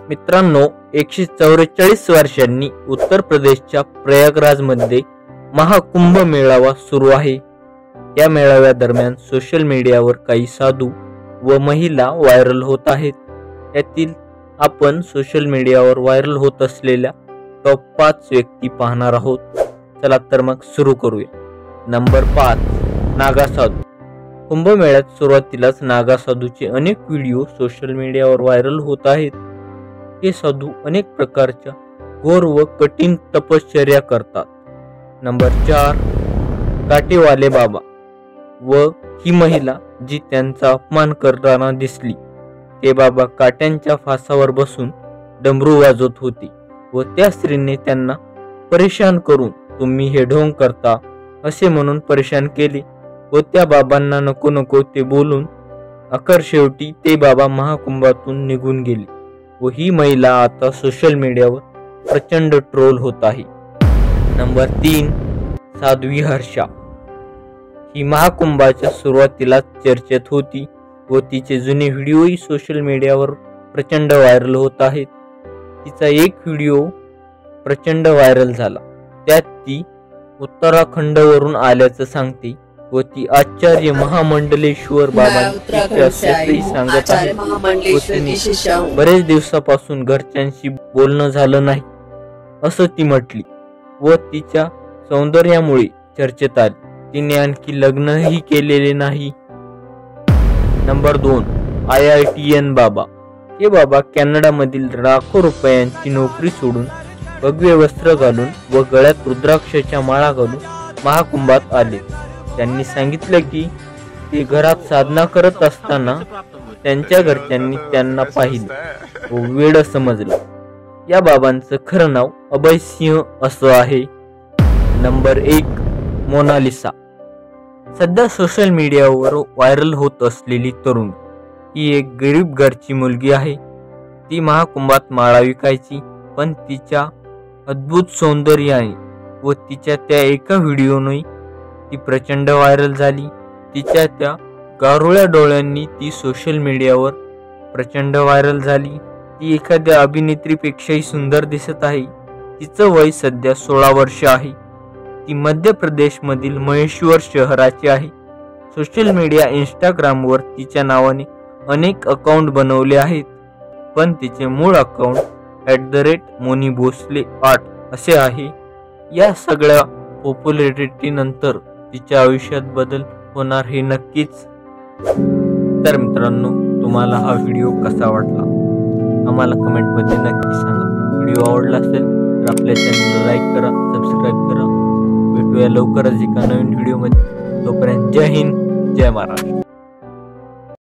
मित्रांनो, 144 वर्षांनी उत्तर प्रदेशच्या प्रयागराजमध्ये महाकुंभ मेळावा सुरू आहे। या मेळाव्यादरम्यान सोशल मीडियावर काही साधू व महिला व्हायरल होत आहेत। यातील आपण सोशल मीडियावर व्हायरल होत असलेल्या टॉप 5 व्यक्ती पाहणार आहोत। चला तर मग सुरू करूया। नंबर 5, नागा साधू। कुंभमेळ्यात सुरुवातीलाच नागा साधूचे अनेक व्हिडिओ सोशल मीडियावर व्हायरल होत आहेत। हे साधू अनेक प्रकारच्या घोर व कठीण तपश्चर्या करतात। नंबर 4, काटेवाले बाबा व ही महिला जी त्यांचा अपमान करताना दिसली। ते बाबा काट्यांच्या फासावर बसून डमरू वाजवत होते व त्या स्त्रीने त्यांना परेशान करून तुम्ही हे ढोंग करता असे म्हणून परेशान केले व त्या बाबांना नको नको ते बोलून अखेर शेवटी ते बाबा महाकुंभातून निघून गेले व ही महिला आता सोशल मीडियावर प्रचंड ट्रोल होत आहे। नंबर 3, साध्वी हर्षा। ही महाकुंभाच्या सुरुवातीला चर्चेत होती व तिचे जुने व्हिडिओही सोशल मीडियावर प्रचंड व्हायरल होत आहेत। तिचा एक व्हिडिओ प्रचंड व्हायरल झाला। त्यात ती उत्तराखंडवरून आल्याचं सांगते व ती आचार्य महामंडलेश्वर बाबांची सांगत आहे। बरेच दिवसापासून घरच्यांशी बोलणं झालं नाही असं ती म्हटली व तिच्या सौंदर्यामुळे चर्चेत आली। तिने आणखी लग्नही केलेले नाही। नंबर 2, IITN बाबा। हे बाबा कॅनडामधील लाखो रुपयांची नोकरी सोडून भगवे वस्त्र घालून व गळ्यात रुद्राक्षाच्या माळा घालून महाकुंभात आले। त्यांनी सांगितलं की ते घरात साधना करत असताना त्यांच्या घरच्यांनी त्यांना पाहिलं व वेड समजलं। या बाबांचं खरं नाव अभय सिंह असं आहे। नंबर 1, मोनालिसा। सध्या सोशल मीडियावर व्हायरल होत असलेली तरुण ही एक गरीब घरची मुलगी आहे। ती महाकुंभात माळा विकायची, पण तिच्या अद्भुत सौंदर्याने व तिच्या त्या एका व्हिडिओने ती प्रचंड व्हायरल झाली। तिच्या त्या गारुळ्या डोळ्यांनी ती सोशल मीडियावर प्रचंड व्हायरल झाली। ती एखाद्या अभिनेत्रीपेक्षाही सुंदर दिसत आहे। तिचं वय सध्या 16 वर्ष आहे। ती मध्य प्रदेशमधील महेश्वर शहराची आहे। सोशल मीडिया इंस्टाग्रामवर तिच्या नावाने अनेक अकाउंट बनवले आहेत, पण तिचे मूळ अकाउंट @मोनीभोसले8 असे आहे। या सगळ्या पॉप्युलॅरिटी नंतर तिच्या आयुष्यात बदल होणार हे नक्कीच। तर मित्रांनो, तुम्हाला हा व्हिडिओ कसा वाटला आम्हाला कमेंटमध्ये नक्की सांगा। व्हिडिओ आवडला असेल तर आपल्या चॅनलला लाईक करा, सबस्क्राईब करा। भेटूया लवकरच एका नवीन व्हिडिओमध्ये। तोपर्यंत जय हिंद, जय महाराष्ट्र।